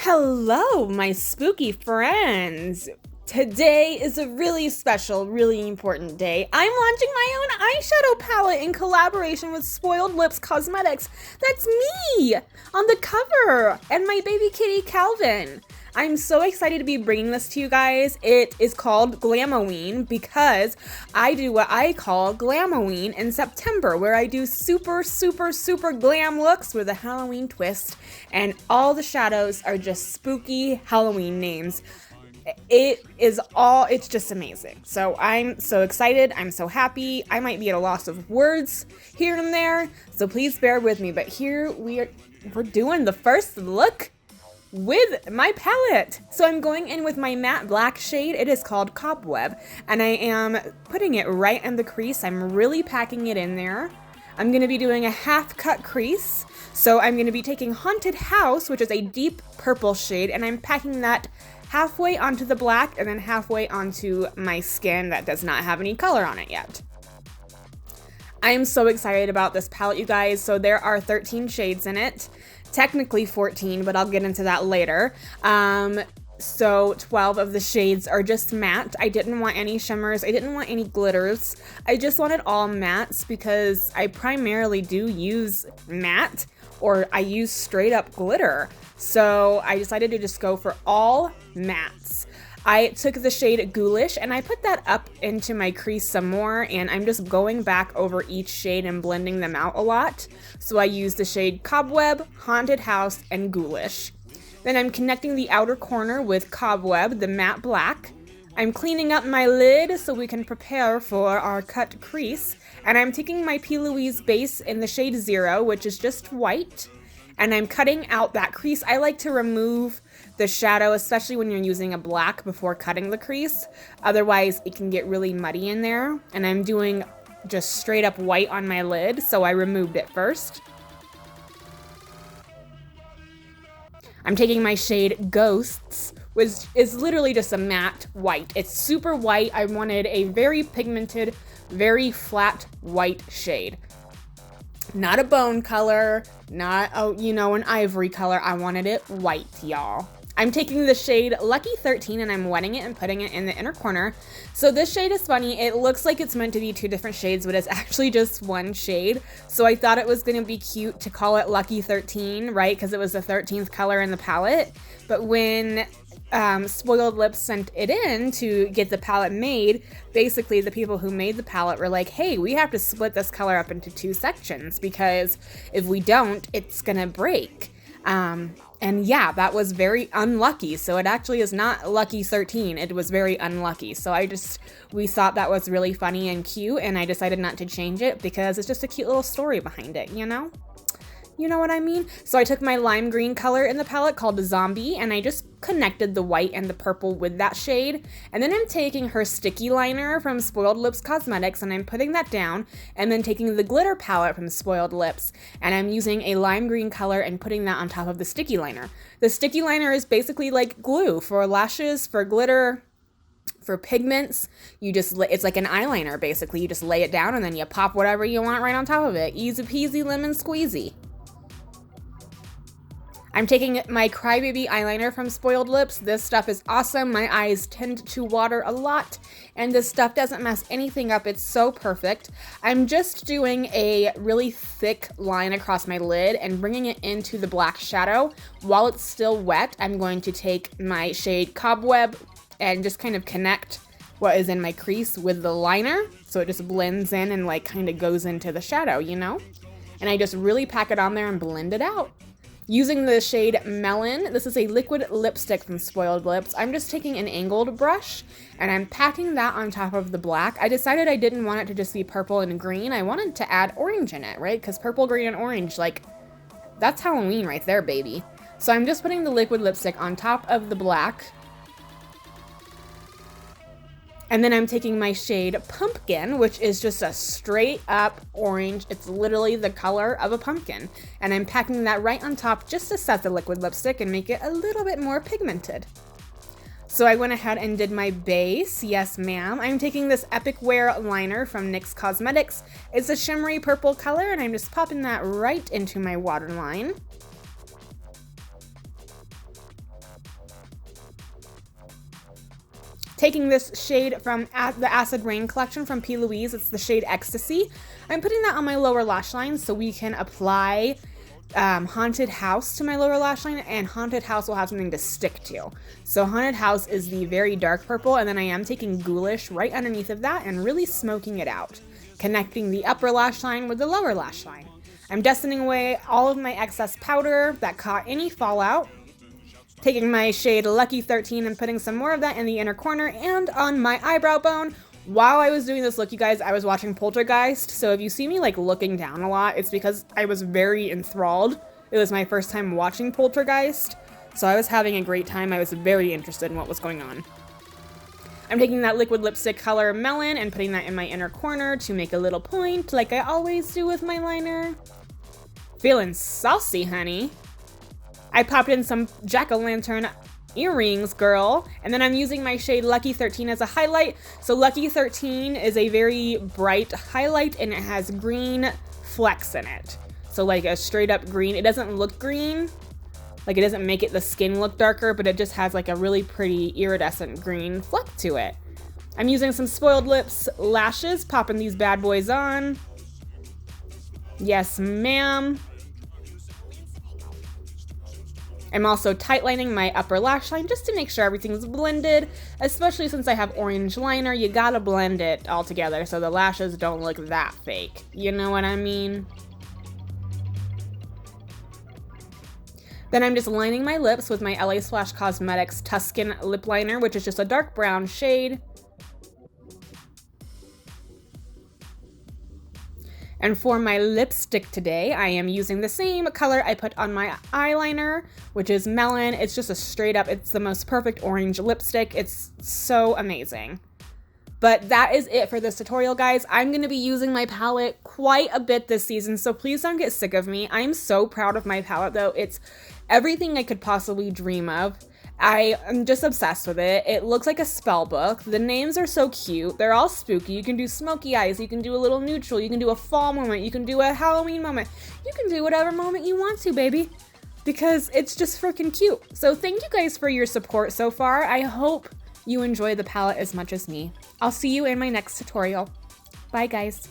Hello, my spooky friends! Today is a really special, really important day. I'm launching my own eyeshadow palette in collaboration with Spoiled Lips Cosmetics. That's me on the cover and my baby kitty Calvin. I'm so excited to be bringing this to you guys. It is called Glam-O-Ween because I do what I call Glam-O-Ween in September, where I do super glam looks with a Halloween twist, and all the shadows are just spooky Halloween names. It's just amazing. So I'm so excited. I'm so happy. I might be at a loss of words here and there, so please bear with me. But here we're doing the first look with my palette. So I'm going in with my matte black shade. It is called Cobweb, and I am putting it right in the crease. I'm really packing it in there. I'm going to be doing a half cut crease. So I'm going to be taking Haunted House, which is a deep purple shade, and I'm packing that halfway onto the black and then halfway onto my skin that does not have any color on it yet. I am so excited about this palette, you guys. So there are 13 shades in it. Technically 14, but I'll get into that later. So 12 of the shades are just matte. I didn't want any shimmers. I didn't want any glitters. I just wanted all mattes because I primarily do use matte, or I use straight up glitter. So I decided to just go for all mattes. I took the shade Ghoulish and I put that up into my crease some more, and I'm just going back over each shade and blending them out a lot. So I used the shade Cobweb, Haunted House, and Ghoulish. Then I'm connecting the outer corner with Cobweb, the matte black. I'm cleaning up my lid so we can prepare for our cut crease. And I'm taking my P. Louise base in the shade Zero, which is just white. And I'm cutting out that crease. I like to remove the shadow, especially when you're using a black, before cutting the crease. Otherwise, it can get really muddy in there. And I'm doing just straight up white on my lid, so I removed it first. I'm taking my shade Ghosts, which is literally just a matte white. It's super white. I wanted a very pigmented, very flat white shade. Not a bone color, not an ivory color. I wanted it white, y'all. I'm taking the shade Lucky 13 and I'm wetting it and putting it in the inner corner. So this shade is funny. It looks like it's meant to be two different shades, but it's actually just one shade. So I thought it was going to be cute to call it Lucky 13, right? Because it was the 13th color in the palette. But when Spoiled Lips sent it in to get the palette made, basically the people who made the palette were like, hey, we have to split this color up into two sections because if we don't, it's gonna break. And yeah, that was very unlucky. So it actually is not Lucky 13. It was very unlucky. So we thought that was really funny and cute, and I decided not to change it because it's just a cute little story behind it, you know? You know what I mean? So I took my lime green color in the palette called Zombie, and I just connected the white and the purple with that shade. And then I'm taking her sticky liner from Spoiled Lips Cosmetics, and I'm putting that down, and then taking the glitter palette from Spoiled Lips, and I'm using a lime green color and putting that on top of the sticky liner. The sticky liner is basically like glue for lashes, for glitter, for pigments. It's like an eyeliner, basically. You just lay it down, and then you pop whatever you want right on top of it. Easy peasy lemon squeezy. I'm taking my Crybaby eyeliner from Spoiled Lips. This stuff is awesome. My eyes tend to water a lot, and this stuff doesn't mess anything up. It's so perfect. I'm just doing a really thick line across my lid and bringing it into the black shadow. While it's still wet, I'm going to take my shade Cobweb and just kind of connect what is in my crease with the liner, so it just blends in and like kind of goes into the shadow, you know? And I just really pack it on there and blend it out. Using the shade Melon, this is a liquid lipstick from Spoiled Lips. I'm just taking an angled brush and I'm packing that on top of the black. I decided I didn't want it to just be purple and green. I wanted to add orange in it, right? Because purple, green, and orange, like, that's Halloween right there, baby. So I'm just putting the liquid lipstick on top of the black. And then I'm taking my shade Pumpkin, which is just a straight up orange. It's literally the color of a pumpkin. And I'm packing that right on top just to set the liquid lipstick and make it a little bit more pigmented. So I went ahead and did my base. Yes, ma'am. I'm taking this Epic Wear liner from NYX Cosmetics. It's a shimmery purple color, and I'm just popping that right into my waterline. Taking this shade from the Acid Rain collection from P. Louise, it's the shade Ecstasy. I'm putting that on my lower lash line so we can apply Haunted House to my lower lash line, and Haunted House will have something to stick to. So Haunted House is the very dark purple, and then I am taking Ghoulish right underneath of that and really smoking it out, connecting the upper lash line with the lower lash line. I'm dusting away all of my excess powder that caught any fallout, taking my shade Lucky 13 and putting some more of that in the inner corner and on my eyebrow bone. While I was doing this look, you guys, I was watching Poltergeist, so if you see me like looking down a lot, it's because I was very enthralled. It was my first time watching Poltergeist, so I was having a great time. I was very interested in what was going on. I'm taking that liquid lipstick color Melon and putting that in my inner corner to make a little point, like I always do with my liner. Feeling saucy, honey. I popped in some jack-o'-lantern earrings, girl, and then I'm using my shade Lucky 13 as a highlight. So Lucky 13 is a very bright highlight and it has green flecks in it. So like a straight up green. It doesn't look green, like it doesn't make the skin look darker, but it just has like a really pretty iridescent green fleck to it. I'm using some Spoiled Lips lashes, popping these bad boys on. Yes, ma'am. I'm also tightlining my upper lash line just to make sure everything's blended, especially since I have orange liner. You gotta blend it all together so the lashes don't look that fake. You know what I mean? Then I'm just lining my lips with my LASplash Cosmetics Tuscan lip liner, which is just a dark brown shade. And for my lipstick today, I am using the same color I put on my eyeliner, which is Melon. It's just a straight up, it's the most perfect orange lipstick. It's so amazing. But that is it for this tutorial, guys. I'm going to be using my palette quite a bit this season, so please don't get sick of me. I'm so proud of my palette, though. It's everything I could possibly dream of. I am just obsessed with it. It looks like a spell book. The names are so cute. They're all spooky. You can do smoky eyes. You can do a little neutral. You can do a fall moment. You can do a Halloween moment. You can do whatever moment you want to, baby, because it's just freaking cute. So thank you guys for your support so far. I hope you enjoy the palette as much as me. I'll see you in my next tutorial. Bye, guys.